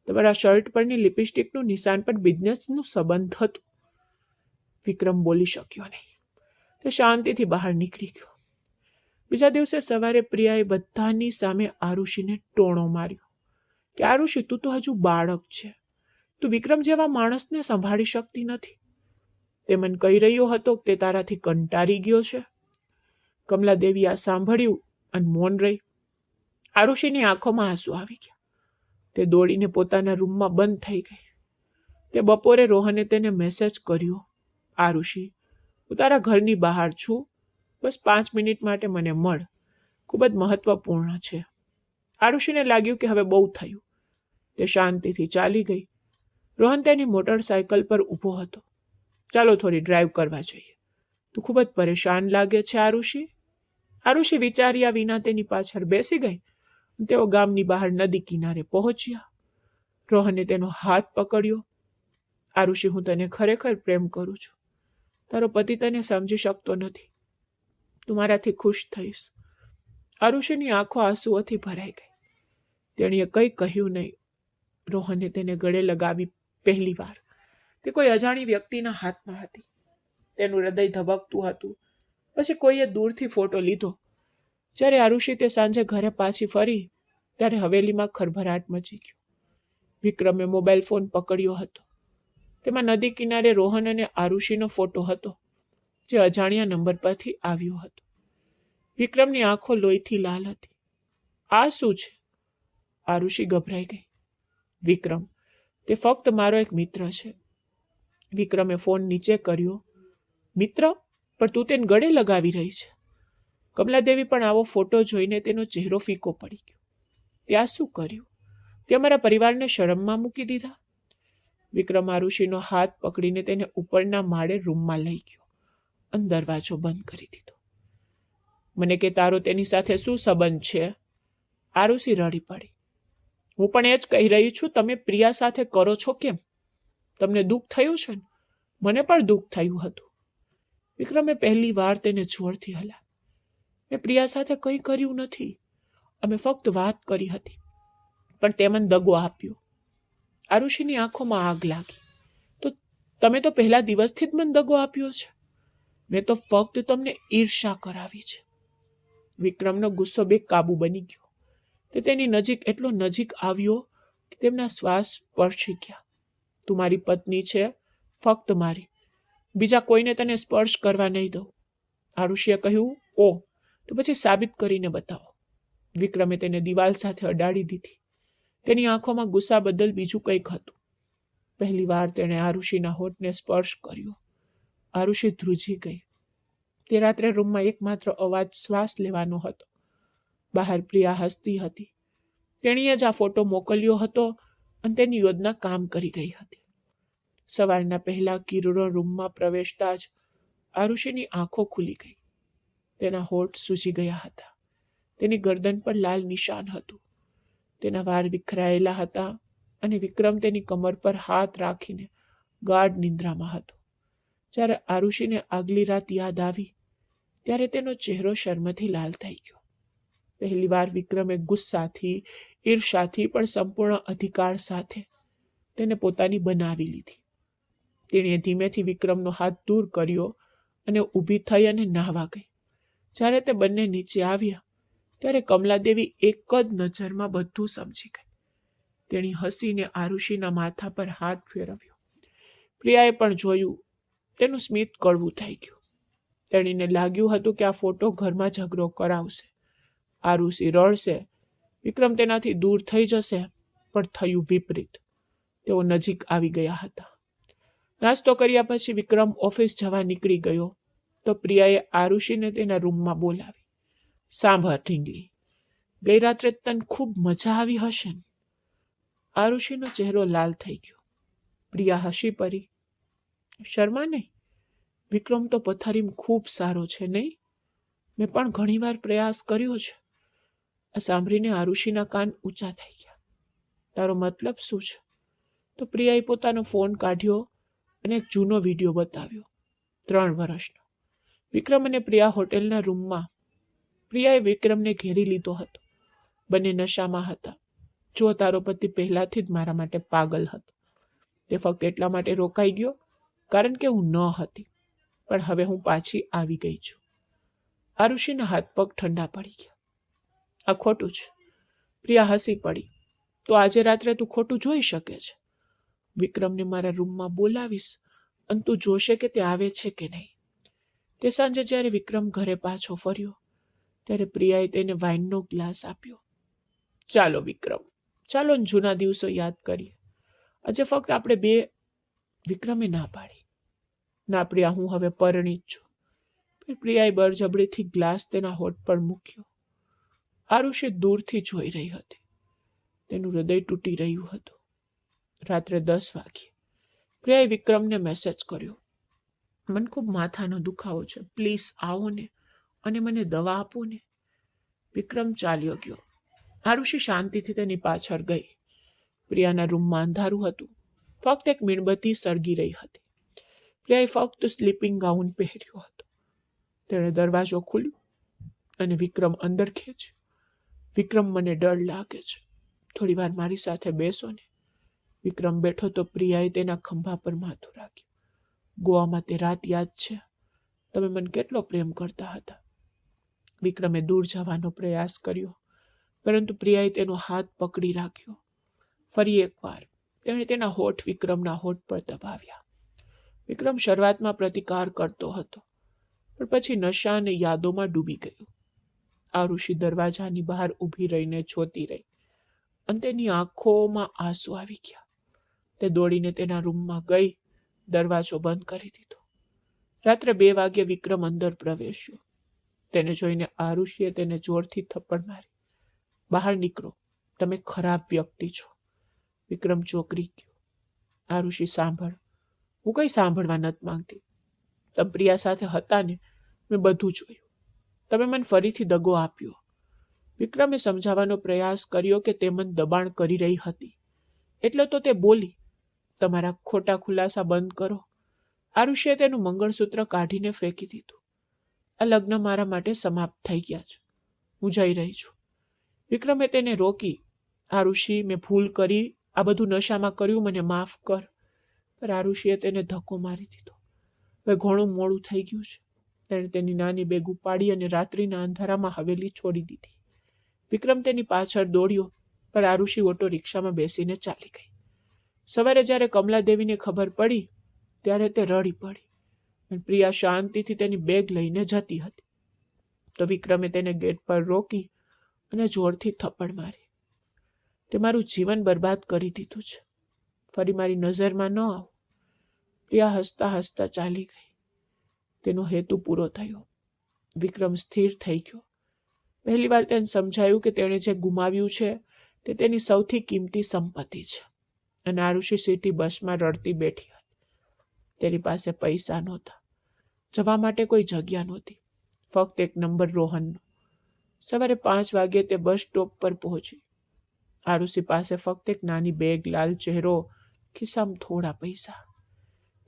તમારા શર્ટ પરની લિપસ્ટિકનું નિશાન પર બિઝનેસનું સંબંધ હતું. વિક્રમ બોલી શક્યો નહીં. તે શાંતિથી બહાર નીકળી ગયો. બીજા દિવસે સવારે પ્રિયાએ બધાની સામે આરુષિને ટોણો માર્યો કે આરુષિ, તું તો હજુ બાળક છે. તું વિક્રમ જેવા માણસને સંભાળી શકતી નથી. તે મને કહી રહ્યો હતો કે તે તારાથી કંટાળી ગયો છે. કમલાદેવી આ સાંભળ્યું અને મૌન રહી. આરુષિની આંખોમાં આંસુ આવી ગયા. તે દોડીને પોતાના રૂમમાં બંધ થઈ ગઈ. તે બપોરે રોહને તેને મેસેજ કર્યો, આરુષિ, હું તારા ઘરની બહાર છું. બસ 5 મિનિટ માટે મને મળ. ખૂબ જ મહત્વપૂર્ણ છે. આરુષિને લાગ્યું કે હવે બહુ થયું. તે શાંતિથી ચાલી ગઈ. રોહન તેની મોટરસાયકલ પર ઊભો હતો. ચાલો થોડી ડ્રાઈવ કરવા જઈએ. તું ખૂબ જ પરેશાન લાગે છે આરુષી. આરુષી વિચાર્યા વિના તેની પાછળ બેસી ગઈ. તેઓ ગામની બહાર નદી કિનારે પહોંચ્યા. રોહને તેનો હાથ પકડ્યો. આરુષી, હું તને ખરેખર પ્રેમ કરું છું. તારો પતિ તને સમજી શકતો નથી. તું મારાથી ખુશ થઈશ. આરુષીની આંખો આંસુઓથી ભરાઈ ગઈ. તેણીએ કંઈ કહ્યું નહીં. રોહને તેને ગળે લગાવી પહેલી વાર. તે કોઈ અજાણી વ્યક્તિના હાથમાં હતી. તેનું હૃદય ધબકતું હતું. પછી કોઈએ દૂરથી ફોટો લીધો. જ્યારે આરુષી તે સાંજે ઘરે પાછી ફરી ત્યારે હવેલીમાં ખળભળાટ મચી ગયો. વિક્રમે મોબાઈલ ફોન પકડ્યો હતો. તેમાં નદી કિનારે રોહન અને આરુષીનો ફોટો હતો, જે અજાણ્યા નંબર પરથી આવ્યો હતો. વિક્રમની આંખો લોહીથી લાલ હતી. આ શું છે? આરુષી ગભરાઈ ગઈ. વિક્રમ, તે ફક્ત મારો એક મિત્ર છે. વિક્રમે ફોન નીચે કર્યો. મિત્ર? પણ તું તેને ગળે લગાવી રહી છે. કમલાદેવી પણ આવો ફોટો જોઈને તેનો ચહેરો ફીકો પડી ગયો. ત્યાં શું કર્યું? તે અમારા પરિવારને શરમમાં મૂકી દીધા. વિક્રમ આરુષીનો હાથ પકડીને તેને ઉપરના માળે રૂમમાં લઈ ગયો અને દરવાજો બંધ કરી દીધો. મને કે તારો તેની સાથે શું સંબંધ છે? આરુષી રડી પડી. હું પણ એ જ કહી રહી છું. તમે પ્રિયા સાથે કરો છો કેમ? તમને દુઃખ થયું છે ને? મને પણ દુઃખ થયું હતું. વિક્રમે પહેલી વાર તેને જોરથી હલાવ્યો. મેં પ્રિયા સાથે કંઈ કર્યું નથી. અમે ફક્ત વાત કરી હતી, પણ તે મને દગો આપ્યો. આરુષીની આંખોમાં આગ લાગી. તો તમે તો પહેલા દિવસથી જ મને દગો આપ્યો છે. મેં તો ફક્ત તમને ઈર્ષા કરાવી છે. વિક્રમનો ગુસ્સો બેકાબૂ બની ગયો. તે તેની નજીક એટલો નજીક આવ્યો કે તેમના શ્વાસ સ્પર્શી ગયા. તું મારી પત્ની છે, ફક્ત મારી. બીજા કોઈને તને સ્પર્શ કરવા નહીં દઉં. આરુષીએ કહ્યું. ઓ, તો પછી સાબિત કરીને બતાવો. વિક્રમે તેને દિવાલ સાથે અડાડી દીધી. તેની આંખોમાં ગુસ્સા બદલ બીજું કંઈક હતું. પહેલી વાર તેણે આરુષીના હોઠને સ્પર્શ કર્યો. આરુષી ધ્રુજી ગઈ. તે રાત્રે રૂમમાં એકમાત્ર અવાજ શ્વાસ લેવાનો હતો. બહાર પ્રિયા હસતી હતી. તેણીએ જ આ ફોટો મોકલ્યો હતો અને તેની યોજના કામ કરી ગઈ હતી. સવારના પહેલા કિરણો રૂમમાં પ્રવેશતા જ આરુષીની આંખો ખુલી ગઈ. તેના હોઠ સૂજી ગયા હતા. તેની ગરદન પર લાલ નિશાન હતું. તેના વાળ વિખરાયેલા હતા અને વિક્રમ તેની કમર પર હાથ રાખીને ગાઢ નિંદ્રામાં હતો. જ્યારે આરુષીને આગલી રાત યાદ આવી ત્યારે તેનો ચહેરો શર્મથી લાલ થઈ ગયો. પહેલી વાર વિક્રમે ગુસ્સાથી, ઈર્ષાથી પણ સંપૂર્ણ અધિકાર સાથે તેને પોતાની બનાવી લીધી. તેણે ધીમેથી વિક્રમનો હાથ દૂર કર્યો અને ઊભી થઈ અને નાહવા ગઈ. જ્યારે તે બંને નીચે આવ્યા ત્યારે કમલાદેવી એક જ નજરમાં બધું સમજી ગઈ. તેણી હસીને આરુષીના માથા પર હાથ ફેરવ્યો. પ્રિયાએ પણ જોયું. તેનું સ્મિત કડવું થઈ ગયું. તેણીને લાગ્યું હતું કે આ ફોટો ઘરમાં ઝઘડો કરાવશે. આરુષી રડશે. વિક્રમ તેનાથી દૂર થઈ જશે. પણ થયું વિપરીત. તેઓ નજીક આવી ગયા હતા. નાસ્તો કર્યા પછી વિક્રમ ઓફિસ જવા નીકળી ગયો તો પ્રિયાએ આરુષીને તેના રૂમમાં બોલાવી. સાંભળ ઢીંગલી, ગઈ રાત્રે તને ખૂબ મજા આવી હશે ને? આરુષીનો ચહેરો લાલ થઈ ગયો. પ્રિયા હસી પડી. શર્મા નહીં. વિક્રમ તો પથારીમાં ખૂબ સારો છે નહીં? મેં પણ ઘણીવાર પ્રયાસ કર્યો છે. આ સાંભળીને આરુષીના કાન ઊંચા થઈ ગયા. તારો મતલબ શું છે? તો પ્રિયાએ પોતાનો ફોન કાઢ્યો અને એક જૂનો વિડીયો બતાવ્યો. 3 વર્ષનો. વિક્રમ અને પ્રિયા હોટેલના રૂમમાં. પ્રિયાએ વિક્રમને ઘેરી લીધો હતો. બંને નશામાં હતા. જો તારો પતિ પહેલાથી જ મારા માટે પાગલ હતો. તે ફક્ત એટલા માટે રોકાઈ ગયો કારણ કે હું ન હતી. પણ હવે હું પાછી આવી ગઈ છું. આરુષીના હાથ પગ ઠંડા પડી ગયા. આ ખોટું છે. પ્રિયા હસી પડી. તો આજે રાત્રે તું ખોટું જોઈ શકે છે. વિક્રમને મારા રૂમમાં બોલાવીશ અને તું જોશે કે તે આવે છે કે નહીં. તે સાંજે જ્યારે વિક્રમ ઘરે પાછો ફર્યો ત્યારે પ્રિયાએ તેને વાઇનનો ગ્લાસ આપ્યો. ચાલો વિક્રમ, ચાલો જૂના દિવસો યાદ કરીએ. આજે ફક્ત આપણે બે. વિક્રમે ના પાડી. ના પ્રિયા, હું હવે પરણિત છું. પ્રિયાએ બળજબરીથી ગ્લાસ તેના હોઠ પર મૂક્યો. આરુષી દૂરથી જોઈ રહી હતી. તેનું હૃદય તૂટી રહ્યું હતું. રાત્રે 10 વાગ્યે પ્રિયાએ વિક્રમને મેસેજ કર્યો. મને ખૂબ માથાનો દુખાવો છે, પ્લીઝ આવો ને અને મને દવા આપો ને. વિક્રમ ચાલ્યો ગયો. આરુષિ શાંતિથી તેની પાછળ ગઈ. પ્રિયાના રૂમમાં અંધારું હતું. ફક્ત એક મીણબત્તી સળગી રહી હતી. પ્રિયાએ ફક્ત સ્લીપિંગ ગાઉન પહેર્યો હતો. તેણે દરવાજો ખોલ્યો અને વિક્રમ અંદર ખેંચ્યો. વિક્રમ, મને ડર લાગે છે, થોડી વાર મારી સાથે બેસો ને. વિક્રમ બેઠો તો પ્રિયાએ તેના ખંભા પર માથું રાખ્યું. ગોવામાં તે રાત યાદ છે? તમે મને કેટલો પ્રેમ કરતા હતા. વિક્રમે દૂર જવાનો પ્રયાસ કર્યો, પરંતુ પ્રિયાએ તેનો હાથ પકડી રાખ્યો. ફરી એકવાર તેણે તેના હોઠ વિક્રમના હોઠ પર દબાવ્યા. વિક્રમ શરૂઆતમાં પ્રતિકાર કરતો હતો, પણ પછી નશા અને યાદોમાં ડૂબી ગયો. આરુષિ દરવાજાની બહાર ઊભી રહીને જોતી રહી અને તેની આંખોમાં આંસુ આવી ગયા. તે દોડીને તેના રૂમમાં ગઈ, દરવાજો બંધ કરી દીધો. રાત્રે 2 વાગ્યે વિક્રમ અંદર પ્રવેશ્યો. તેને જોઈને આરુષિએ તેને જોરથી થપ્પડ મારી. બહાર નીકળો, તમે ખરાબ વ્યક્તિ છો. વિક્રમ ચોકરી ગયો. આરુષિ, સાંભળ, હું કંઈ સાંભળવા નથી માંગતી. તમે પ્રિયા સાથે હતા ને, મેં બધું જોયું. તમે મને ફરીથી દગો આપ્યો. વિક્રમે સમજાવવાનો પ્રયાસ કર્યો કે તે મને દબાણ કરી રહી હતી, એટલે તો તે બોલી. તમારા ખોટા ખુલાસા બંધ કરો. આરુષિએ તેનું મંગળસૂત્ર કાઢીને ફેંકી દીધું. આ લગ્ન મારા માટે સમાપ્ત થઈ ગયા છે. હું જઈ રહી છું. વિક્રમે તેને રોકી. આરુષિ, મેં ભૂલ કરી, આ બધું નશામાં કર્યું, મને માફ કર. પર આરુષિએ તેને ધક્કો મારી દીધો. હવે ઘણું મોડું થઈ ગયું છે. તેણે તેની નાની બેગ ઉપાડી અને રાત્રિના અંધારામાં હવેલી છોડી દીધી. વિક્રમ તેની પાછળ દોડ્યો, પણ આરુષિ ઓટો રિક્ષામાં બેસીને ચાલી ગઈ. સવારે જ્યારે કમલાદેવીને ખબર પડી ત્યારે તે રડી પડી અને પ્રિયા શાંતિથી તેની બેગ લઈને જતી હતી. તો વિક્રમે તેને ગેટ પર રોકી અને જોરથી થપ્પડ મારી. તે મારું જીવન બરબાદ કરી દીધું છે. ફરી મારી નજરમાં ન આવ. પ્રિયા હસતા હસતા ચાલી ગઈ. તેનો હેતુ પૂરો થયો. વિક્રમ સ્થિર થઈ ગયો. પહેલીવાર તેને સમજાયું કે તેણે જે ગુમાવ્યું છે તે તેની સૌથી કિંમતી સંપત્તિ છે. અને આરુષિ સિટી બસમાં રડતી બેઠી હતી. તેની પાસે પૈસા નહોતા. જવા માટે કોઈ જગ્યા નહોતી. ફક્ત એક નંબર રોહનનો. સવારે 5 વાગ્યે તે બસ સ્ટોપ પર પહોંચી. આરુષિ પાસે ફક્ત એક નાની બેગ, લાલ ચહેરો, ખિસ્સામાં થોડા પૈસા.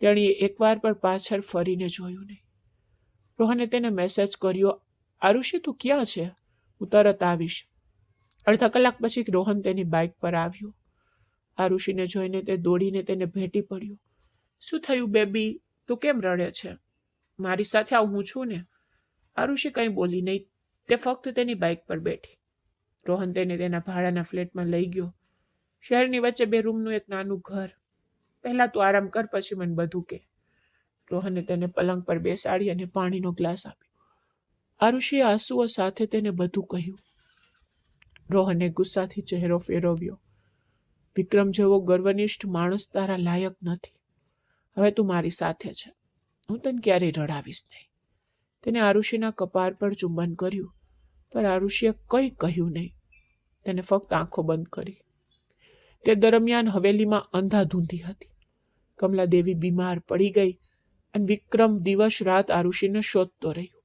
તેણીએ એકવાર પણ પાછળ ફરીને જોયું નહીં. રોહને તેને મેસેજ કર્યો, આરુષિ, તું ક્યાં છે? હું તરત આવીશ. અડધા કલાક પછી રોહન તેની બાઇક પર આવ્યો. આરુષિને જોઈને તે દોડીને તેને ભેટી પડ્યો. શું થયું બેબી? તું કેમ રડે છે? મારી સાથે આવ, હું છું ને. આરુષિ કંઈ બોલી નહીં. તે ફક્ત તેની બાઇક પર બેઠી. રોહન તેને તેના ભાડાના ફ્લેટમાં લઈ ગયો. શહેરની વચ્ચે 2 રૂમનું એક નાનું ઘર. પહેલા તું આરામ કર, પછી મને બધું કહે. રોહને તેને પલંગ પર બેસાડી અને પાણીનો ગ્લાસ આપ્યો. આરુષિએ આંસુઓ સાથે તેને બધું કહ્યું. રોહને ગુસ્સાથી ચહેરો ફેરવ્યો. વિક્રમ જેવો ગર્વનિષ્ઠ માણસ તારા લાયક નથી. હવે તું મારી સાથે છે. હું તને ક્યારેય રડાવીશ નહીં. તેને આરુષિના કપાળ પર ચુંબન કર્યું, પણ આરુષિએ કંઈ કહ્યું નહીં. તેને ફક્ત આંખો બંધ કરી. તે દરમિયાન હવેલીમાં અંધાધૂંધી હતી. કમલાદેવી બીમાર પડી ગઈ અને વિક્રમ દિવસ રાત આરુષિને શોધતો રહ્યો.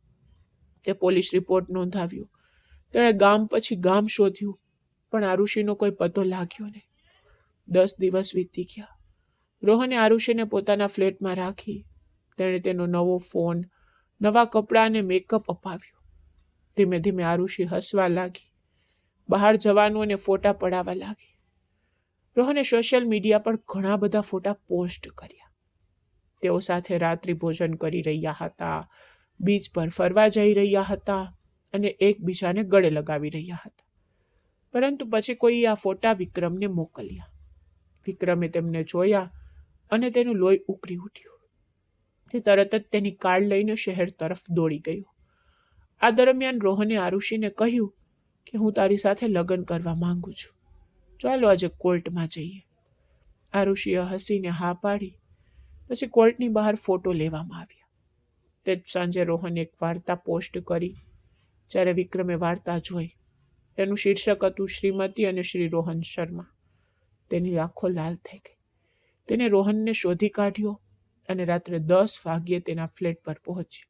તે પોલીસ રિપોર્ટ નોંધાવ્યો. તેણે ગામ પછી ગામ શોધ્યું, પણ આરુષિનો કોઈ પતો લાગ્યો નહીં. 10 દિવસ વીતી ગયા. રોહને આરુષિને પોતાના ફ્લેટમાં રાખી. તેણે તેનો નવો ફોન, નવા કપડાં અને મેકઅપ અપાવ્યો. ધીમે ધીમે આરુષિ હસવા લાગી. બહાર જવાનું અને ફોટા પડાવવા લાગી. રોહને સોશિયલ મીડિયા પર ઘણા બધા ફોટા પોસ્ટ કર્યા. તેઓ સાથે રાત્રિ ભોજન કરી રહ્યા હતા, બીચ પર ફરવા જઈ રહ્યા હતા અને એકબીજાને ગળે લગાવી રહ્યા હતા. પરંતુ પછી કોઈ આ ફોટા વિક્રમને મોકલ્યા. વિક્રમે તેમને જોયા અને તેનું લોહી ઉકળી ઉઠ્યું. તે તરત જ તેની કાર લઈને શહેર તરફ દોડી ગયો. આ દરમિયાન રોહને આરુષિને કહ્યું કે હું તારી સાથે લગ્ન કરવા માંગુ છું. ચાલો આજે કોર્ટમાં જઈએ. આરુષિએ હસીને હા પાડી. પછી કોર્ટની બહાર ફોટો લેવામાં આવ્યા. તે જ સાંજે રોહને એક વાર્તા પોસ્ટ કરી. જ્યારે વિક્રમે વાર્તા જોઈ, તેનું શીર્ષક હતું શ્રીમતી અને શ્રી રોહન શર્મા. તેની આંખો લાલ થઈ ગઈ. તેને રોહનને શોધી કાઢ્યો અને રાત્રે 10 વાગ્યે તેના ફ્લેટ પર પહોંચ્યો.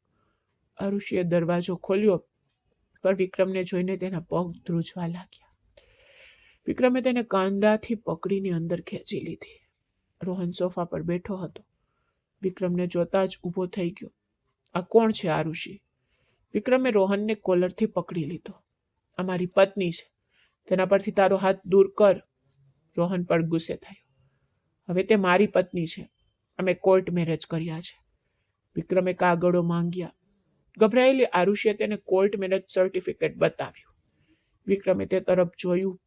આરુષિએ દરવાજો ખોલ્યો, પણ વિક્રમને જોઈને તેના પગ ધ્રુજવા લાગ્યા. વિક્રમે તેને કાંડાથી પકડીને અંદર ખેંચી લીધી. રોહન સોફા પર બેઠો હતો. વિક્રમને જોતા જ ઊભો થઈ ગયો. આ કોણ છે આરુષિ? વિક્રમે રોહનને કોલરથી પકડી લીધો. આ મારી પત્ની છે, તેના પરથી તારો હાથ દૂર કર. રોહન પણ ગુસ્સે થયો. હવે તે મારી પત્ની છે, અમે કોર્ટ મેરેજ કર્યા છે. વિક્રમે કાગળો માંગ્યા. ગભરાયેલી આરુષિએ તેને કોર્ટ મેરેજ સર્ટિફિકેટ બતાવ્યું. વિક્રમે તે તરફ જોયું.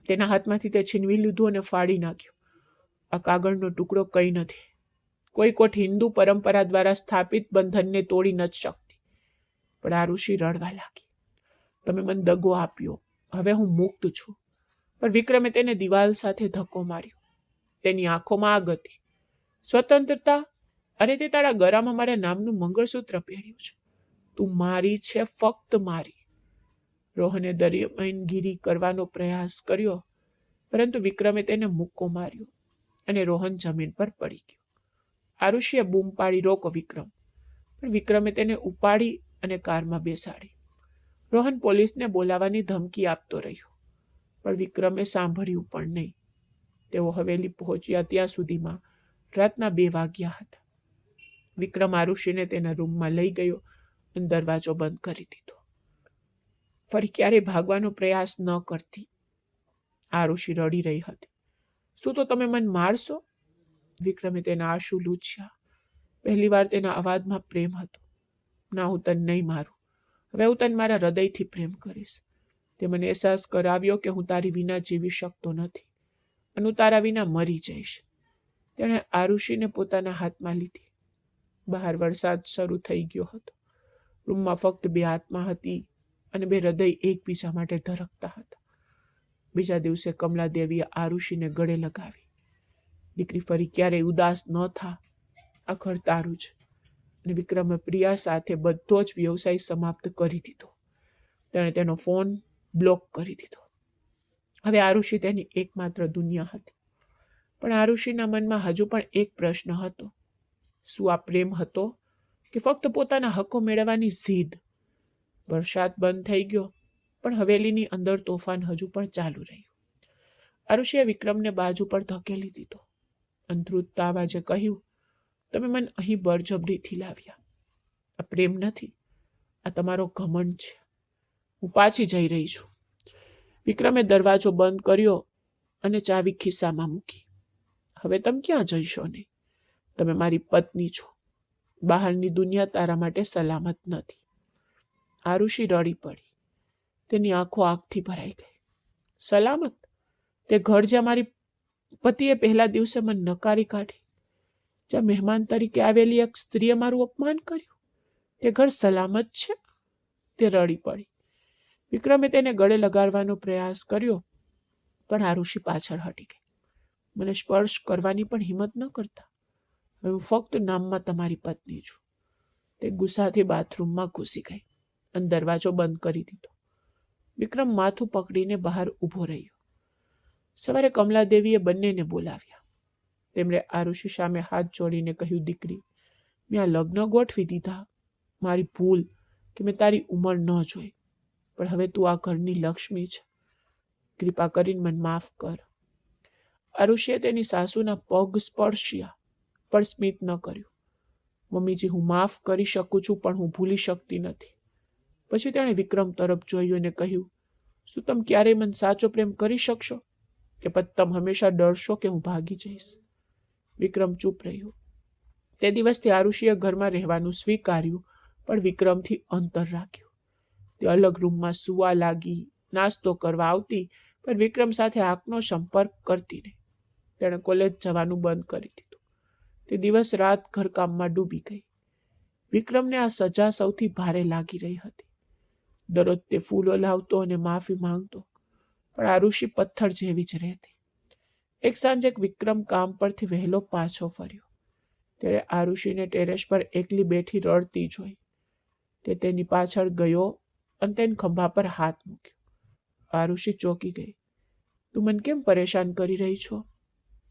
તેના હાથમાંથી તે છીનવી લીધું અને ફાડી નાખ્યું. આ કાગળનો ટુકડો કંઈ નથી. કોઈ કોર્ટ હિન્દુ પરંપરા દ્વારા સ્થાપિત બંધનને તોડી નથી શકતી. પણ આરુષિ રડવા લાગી. તમે મને દગો આપ્યો, હવે હું મુક્ત છું. પણ વિક્રમે તેને દિવાલ સાથે ધક્કો માર્યો. તેની આંખોમાં આગ હતી. સ્વતંત્રતા? અરે તે તારા ગળામાં મારા નામનું મંગળસૂત્ર પહેર્યું છે. તું મારી છે, ફક્ત મારી. રોહને દરમિયાનગીરી કરવાનો પ્રયાસ કર્યો, પરંતુ વિક્રમે તેને મુક્કો માર્યો અને રોહન જમીન પર પડી ગયો. આરુષિએ બૂમ પાડી, રોકો વિક્રમ! પણ વિક્રમે તેને ઉપાડી અને કારમાં બેસાડી. રોહન પોલીસને બોલાવવાની ધમકી આપતો રહ્યો, પણ વિક્રમે સાંભળ્યું પણ નહીં. તેઓ હવેલી પહોંચ્યા ત્યાં સુધીમાં રાતના 2 વાગ્યા હતા. વિક્રમ આરુષિને તેના રૂમમાં લઈ ગયો અને દરવાજો બંધ કરી દીધો. ફરી ક્યારેય ભાગવાનો પ્રયાસ ન કરતી. આરુષિ રડી રહી હતી. શું તો તમે મને મારશો? વિક્રમે તેના આંસુ લૂછ્યા. પહેલીવાર તેના અવાજમાં પ્રેમ હતો. ના, હું તને નહીં મારું. હવે હું તને મારા હૃદયથી પ્રેમ કરીશ. તે મને અહેસાસ કરાવ્યો કે હું તારી વિના જીવી શકતો નથી અને હું તારા વિના મરી જઈશ. તેણે આરુષિને પોતાના હાથમાં લીધી. બહાર વરસાદ શરૂ થઈ ગયો હતો. રૂમમાં ફક્ત 2 આત્મા હતી અને 2 હૃદય એકબીજા માટે ધડકતા હતા. બીજા દિવસે કમલાદેવીએ આરુષિને ગળે લગાવી. દીકરી, ફરી ક્યારેય ઉદાસ ન થા. આ ઘર તારું જ. અને વિક્રમે પ્રિયા સાથે બધો જ વ્યવસાય સમાપ્ત કરી દીધો. તેણે તેનો ફોન બ્લોક કરી દીધો. હવે આરુષિ તેની એકમાત્ર દુનિયા હતી. પણ આરુષિના મનમાં હજુ પણ એક પ્રશ્ન હતો. શું આ પ્રેમ હતો કે ફક્ત પોતાના હકો મેળવવાની જીદ? વરસાદ બંધ થઈ ગયો, પણ હવેલીની અંદર તોફાન હજુ પણ ચાલુ રહ્યું. આરુષિએ વિક્રમને બાજુ પર ધકેલી દીધો. અંધૃતતા અવાજે કહ્યું, તમે મને અહીં બળજબરીથી લાવ્યા. આ પ્રેમ નથી, આ તમારો ઘમંડ છે. હું પાછી જઈ રહી છું. વિક્રમે દરવાજો બંધ કર્યો અને ચાવી ખિસ્સામાં મૂકી. હવે તમે ક્યાં જઈશો નહીં. તમે મારી પત્ની છો. બહારની દુનિયા તારા માટે સલામત નથી. આરુષિ રડી પડી. તેની આંખો આગથી ભરાઈ ગઈ. સલામત? તે ઘર જ્યાં મારી પતિએ પહેલા દિવસે મને નકારી કાઢી, જ્યાં મહેમાન તરીકે આવેલી એક સ્ત્રીએ મારું અપમાન કર્યું, તે ઘર સલામત છે? તે રડી પડી. વિક્રમે તેને ગળે લગાડવાનો પ્રયાસ કર્યો, પણ આરુષિ પાછળ હટી ગઈ. મને સ્પર્શ કરવાની પણ હિંમત ન કરતા. હવે હું ફક્ત નામમાં તમારી પત્ની છું. તે ગુસ્સાથી બાથરૂમમાં ઘૂસી ગઈ અને દરવાજો બંધ કરી દીધો. વિક્રમ માથું પકડીને બહાર ઊભો રહ્યો. સવારે કમલાદેવીએ બંનેને બોલાવ્યા. તેમણે આરુષિ સામે હાથ જોડીને કહ્યું, દીકરી, મેં આ લગ્ન ગોઠવી દીધા. મારી ભૂલ કે મેં તારી ઉંમર ન જોઈ. પણ હવે તું આ ઘરની લક્ષ્મી છે. કૃપા કરીને મને માફ કર. આરુષિએ તેની સાસુના પગ સ્પર્શ્યા, પણ સ્મિત ન કર્યું. મમ્મીજી, હું માફ કરી શકું છું, પણ હું ભૂલી શકતી નથી. પછી તેણે વિક્રમ તરફ જોયું અને કહ્યું, શું તમે ક્યારેય મને સાચો પ્રેમ કરી શકશો? કે પછી તમે હંમેશા ડરશો કે હું ભાગી જઈશ? વિક્રમ ચૂપ રહ્યો. તે દિવસથી આરુષિએ ઘરમાં રહેવાનું સ્વીકાર્યું, પણ વિક્રમથી અંતર રાખ્યું. તે અલગ રૂમમાં સૂવા લાગી, નાસ્તો કરવા આવતી, પણ વિક્રમ સાથે આંખનો સંપર્ક કરતી નહીં. તેણે કોલેજ જવાનું બંધ કરી દીધું. તે દિવસ રાત ઘરકામમાં ડૂબી ગઈ. વિક્રમને આ સજા સૌથી ભારે લાગી રહી હતી. દરરોજ તે ફૂલો લાવતો અને માફી માંગતો, પણ આરુષિ પથ્થર જેવી જ રહેતી. એક સાંજે વિક્રમ કામ પરથી વહેલો પાછો ફર્યો. ત્યારે આરુષિને ટેરેસ પર એકલી બેઠી રડતી જોઈ. તે તેની પાછળ ગયો અને તેના ખંભા પર હાથ મૂક્યો. આરુષિ ચોંકી ગઈ. તું મને કેમ પરેશાન કરી રહી છો?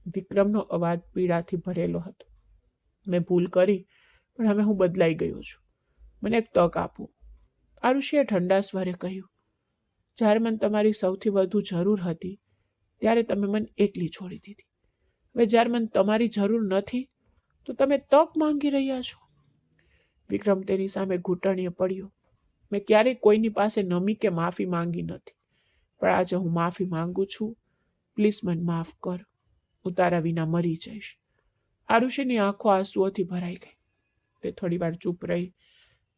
વિક્રમનો અવાજ પીડાથી ભરેલો હતો. મેં ભૂલ કરી, પણ હવે હું બદલાઈ ગયો છું. મને એક તક આપો. આરુષિએ ઠંડા સ્વરે કહ્યું. જ્યારે મને તમારી સૌથી વધુ જરૂર હતી ત્યારે તમે મને એકલી છોડી દીધી. હવે જ્યારે મને તમારી જરૂર નથી તો તમે તક માંગી રહ્યા છો. વિક્રમ તેની સામે ઘૂંટણીએ પડ્યો. મેં ક્યારેય કોઈની પાસે નમી કે માફી માંગી નથી, પણ આજે હું માફી માંગુ છું. પ્લીઝ મને માફ કર. હું તારા વિના મરી જઈશ. આરુષિની આંખો આંસુઓથી ભરાઈ ગઈ. તે થોડી વાર ચૂપ રહી.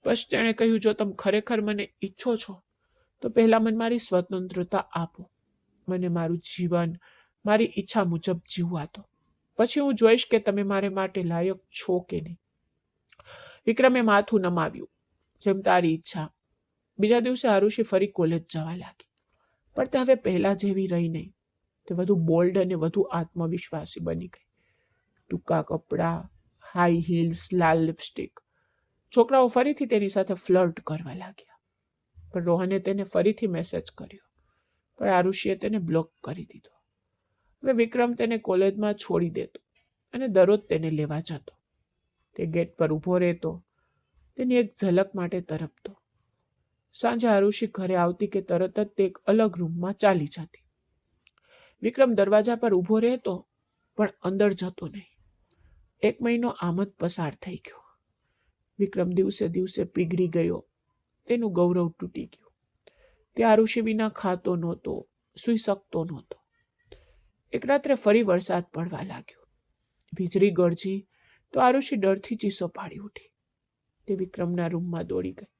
પછી તેણે કહ્યું, જો તમે ખરેખર મને ઈચ્છો છો તો પહેલા મને મારી સ્વતંત્રતા આપો. મને મારું જીવન મારી ઈચ્છા મુજબ જીવવા દો. પછી હું જોઈશ કે તમે મારે માટે લાયક છો કે નહીં. વિક્રમે માથું નમાવ્યું. જેમ તારી ઈચ્છા. બીજા દિવસે આરુષિ ફરી કોલેજ જવા લાગી, પણ તે હવે પહેલા જેવી રહી નહીં. તે વધુ બોલ્ડ અને વધુ આત્મવિશ્વાસી બની ગઈ. ટૂંકા કપડાં, હાઈ હીલ્સ, લાલ લિપસ્ટિક. છોકરાઓ ફરીથી તેની સાથે ફ્લર્ટ કરવા લાગ્યા. પણ રોહને તેને ફરીથી મેસેજ કર્યો, પણ આરુષિએ તેને બ્લોક કરી દીધો. હવે વિક્રમ તેને કોલેજમાં છોડી દેતો અને દરરોજ તેને લેવા જતો. તે ગેટ પર ઊભો રહેતો, તેની એક ઝલક માટે તરપતો. સાંજે આરુષિ ઘરે આવતી કે તરત જ તે એક અલગ રૂમમાં ચાલી જતી. વિક્રમ દરવાજા પર ઊભો રહેતો, પણ અંદર જતો નહીં. 1 મહિનો આમ જ પસાર થઈ ગયો. વિક્રમ દિવસે દિવસે પીગળી ગયો. તેનું ગૌરવ તૂટી ગયું. તે આરુષિ વિના ખાતો નહોતો, સૂઈ શકતો નહોતો. એક રાત્રે ફરી વરસાદ પડવા લાગ્યો. વીજળી ગરજી તો આરુષિ ડરથી ચીસો પાડી ઉઠી. તે વિક્રમના રૂમમાં દોડી ગઈ.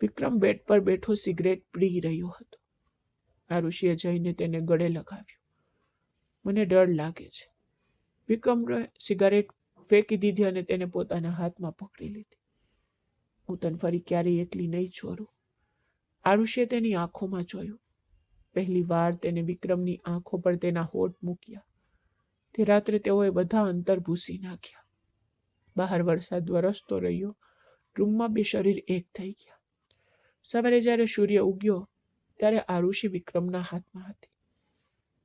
વિક્રમ બેડ પર બેઠો સિગરેટ પી રહ્યો હતો. આરુષિએ જઈને તેને ગળે લગાવ્યું. મને ડર લાગે છે. વિક્રમે સિગારેટ ફેંકી દીધી અને તેને પોતાના હાથમાં પકડી લીધી. હું તને ફરી ક્યારેય એકલી નહીં છોડું. આરુષિએ તેની આંખોમાં જોયું. પહેલી વાર તેને વિક્રમની આંખો પર તેના હોઠ મૂક્યા. તે રાત્રે તેઓએ બધા અંતર ભૂસી નાખ્યા. બહાર વરસાદ વરસતો રહ્યો. રૂમમાં બે શરીર એક થઈ ગયા. સવારે જ્યારે સૂર્ય ઉગ્યો ત્યારે આરુષિ વિક્રમના હાથમાં હતી.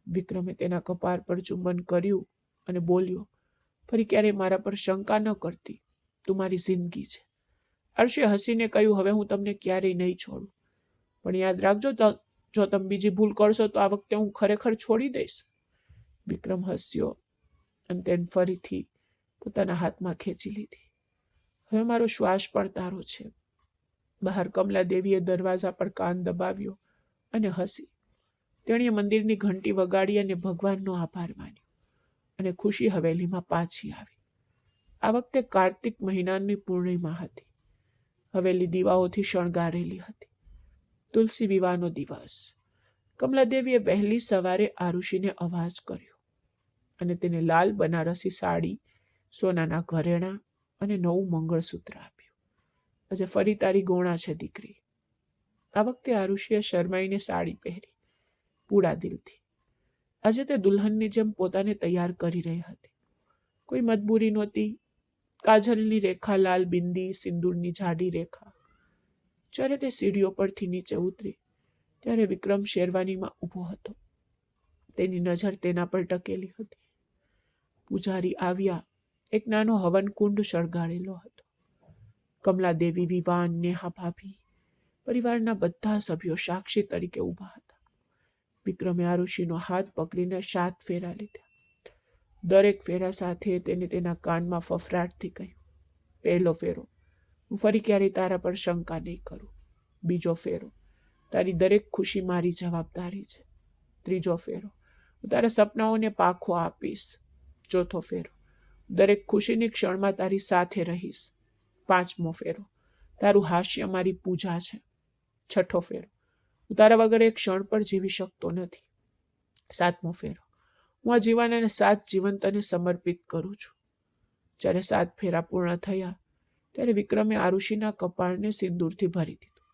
વિક્રમે તેના કપાળ પર ચુંબન કર્યું અને બોલ્યો, ફરી ક્યારેય મારા પર શંકા ન કરતી. તું મારી જિંદગી છે. આરુષિએ હસીને કહ્યું, હવે હું તમને ક્યારેય નહીં છોડું, પણ યાદ રાખજો, જો તમે બીજી ભૂલ કરશો તો આ વખતે હું ખરેખર છોડી દઈશ. વિક્રમ હસ્યો અને તેને ફરીથી પોતાના હાથમાં ખેંચી લીધી. હવે મારો શ્વાસ પણ તારો છે. બહાર કમલાદેવીએ દરવાજા પર કાન દબાવ્યો અને હસી. તેણીએ મંદિરની ઘંટી વગાડી અને ભગવાનનો આભાર માન્યો અને ખુશી હવેલીમાં પાછી આવી. આ વખતે કાર્તિક મહિનાની પૂર્ણિમા હતી. હવેલી દીવાઓથી શણગારેલી હતી. તુલસી વિવાહનો દિવસ. કમલાદેવીએ વહેલી સવારે આરુષિને અવાજ કર્યો અને તેને લાલ બનારસી સાડી, સોનાના ઘરેણાં અને નવું મંગળસૂત્ર આપ્યું. આજે ફરી તારી ગોણા છે દીકરી. આ વખતે આરુષિએ શરમાઈને સાડી પહેરી, પૂરા દિલથી. આજે તે દુલ્હનની જેમ પોતાને તૈયાર કરી રહી હતી. કોઈ મજબૂરી નહોતી. કાજલની રેખા, લાલ બિંદી, સિંદૂરની જાડી રેખા. જ્યારે તે સીડીઓ પરથી નીચે ઉતરી ત્યારે વિક્રમ શેરવાનીમાં ઊભો હતો. તેની નજર તેના પર ટકેલી હતી. પૂજારી આવ્યા. એક નાનો હવનકુંડ સળગાડેલો હતો. કમલાદેવી, વિવાન, નેહા ભાભી, પરિવારના બધા સભ્યો સાક્ષી તરીકે ઊભા હતા. વિક્રમે આરુષિનો હાથ પકડીને 7 ફેરા લીધા. દરેક ફેરા સાથે તેને તેના કાનમાં ફફડાટથી કહ્યું, પહેલો ફેરો, હું ફરી ક્યારેય તારા પર શંકા નહીં કરું. બીજો ફેરો, તારી દરેક ખુશી મારી જવાબદારી છે. ત્રીજો ફેરો, હું તારા સપનાઓને પાખો આપીશ. ચોથો ફેરો, દરેક ખુશીની ક્ષણમાં તારી સાથે રહીશ. 5મો ફેરો, તારું હાસ્ય મારી પૂજા છે. 6ઠ્ઠો ફેરો, હું તારા વગર એક ક્ષણ પર જીવી શકતો નથી. 7મો ફેરો, હું આ જીવન અને 7 જીવન તને સમર્પિત કરું છું. જ્યારે 7 ફેરા પૂર્ણ થયા ત્યારે વિક્રમે આરુષિના કપાળને સિંદૂરથી ભરી દીધું.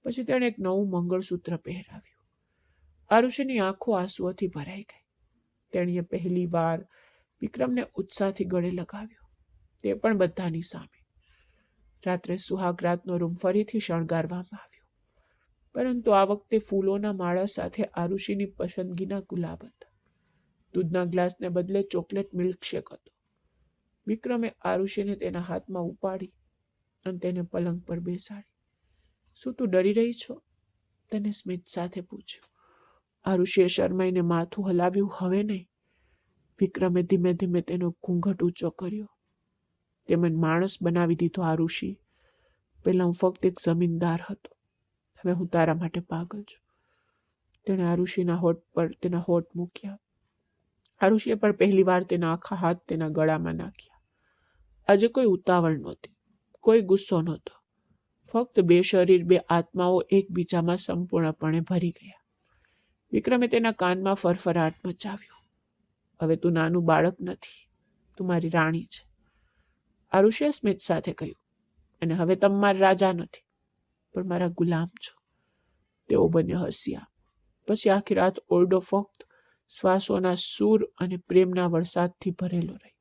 પછી તેણે એક નવું મંગળસૂત્ર પહેરાવ્યું. આરુષિની આંખો આંસુઓથી ભરાઈ ગઈ. તેણીએ પહેલી વાર વિક્રમને ઉત્સાહથી ગળે લગાવ્યો, તે પણ બધાની સામે. રાત્રે સુહાગરાતનો રૂમ ફરીથી શણગારવામાં આવ્યો, પરંતુ આ વખતે ફૂલોના માળા સાથે આરુષિની પસંદગીના ગુલાબ હતા. દૂધના ગ્લાસને બદલે ચોકલેટ મિલ્કશેક હતો. વિક્રમે આરુષિને તેના હાથમાં ઉપાડી અને તેને પલંગ પર બેસાડી. શું તું ડરી રહી છો? તેને સ્મિત સાથે પૂછ્યું. આરુષિએ શરમાઈને માથું હલાવ્યું. હવે નહીં. વિક્રમે ધીમે ધીમે તેનો ઘૂંઘટ ઊંચો કર્યો. તે મને માણસ બનાવી દીધો આરુષિ. પહેલા હું ફક્ત એક જમીનદાર હતો. હવે હું તારા માટે પાગલ છું. તેણે આરુષિના હોઠ પર તેના હોઠ મૂક્યા. આરુષિએ પણ પહેલી વાર તેના આખા હાથ તેના ગળામાં નાખ્યા. આજે કોઈ ઉતાવળ નહોતી, કોઈ ગુસ્સો નહોતો. ફક્ત બે શરીર, બે આત્માઓ એકબીજામાં સંપૂર્ણપણે ભરી ગયા. વિક્રમે તેના કાનમાં ફરફરાટ મચાવ્યો. હવે તું નાનું બાળક નથી, તું મારી રાણી છે, આરુષિએ સ્મિત સાથે કહ્યું. અને હવે તમે મારા રાજા નથી, પણ મારા ગુલામ છો. તેઓ બંને હસ્યા. પછી આખી રાત ઓરડો ફક્ત શ્વાસોના સૂર અને પ્રેમના વરસાદથી ભરેલો રહ્યો.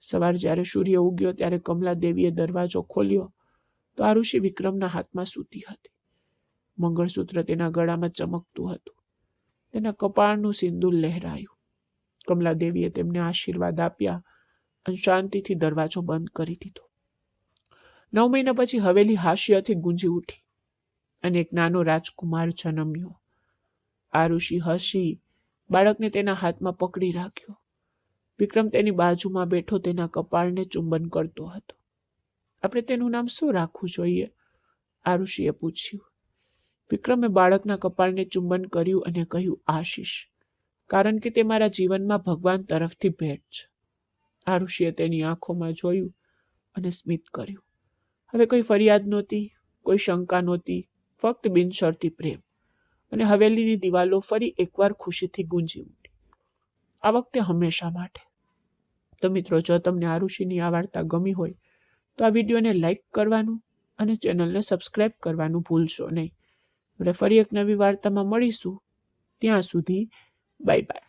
સવાર જ્યારે સૂર્ય ઉગ્યો ત્યારે કમલાદેવીએ દરવાજો ખોલ્યો તો આરુષિ વિક્રમના હાથમાં સૂતી હતી. મંગળસૂત્ર તેના ગળામાં ચમકતું હતું. તેના કપાળનું સિંદૂર લહેરાયું. કમલાદેવીએ તેમને આશીર્વાદ આપ્યા અને શાંતિથી દરવાજો બંધ કરી દીધો. 9 મહિના પછી હવેલી હાસ્યથી ગુંજી ઉઠી અને એક નાનો રાજકુમાર જન્મ્યો. આરુષિ હસી બાળકને તેના હાથમાં પકડી રાખ્યો. વિક્રમ તેની બાજુમાં બેઠો તેના કપાળને ચુંબન કરતો હતો. આપણે તેનું નામ શું રાખવું જોઈએ? આરુષિએ પૂછ્યું. વિક્રમે બાળકના કપાળને ચુંબન કર્યું અને કહ્યું, આશીષ, કારણ કે તે મારા જીવનમાં ભગવાન તરફથી ભેટ છે. આરુષિએ તેની આંખોમાં જોયું અને સ્મિત કર્યું. હવે કોઈ ફરિયાદ નહોતી, કોઈ શંકા નહોતી, ફક્ત બિનશરતી પ્રેમ. અને હવેલીની દિવાલો ફરી એકવાર ખુશીથી ગુંજી ઉઠી. આ વખતે હંમેશા માટે. તો મિત્રો, જો તમને આરુષિની આ વાર્તા ગમી હોય તો આ વિડીયોને લાઈક કરવાનું અને ચેનલને સબસ્ક્રાઈબ કરવાનું ભૂલશો નહીં. આપણે ફરી એક નવી વાર્તામાં મળીશું. ત્યાં સુધી બાય બાય.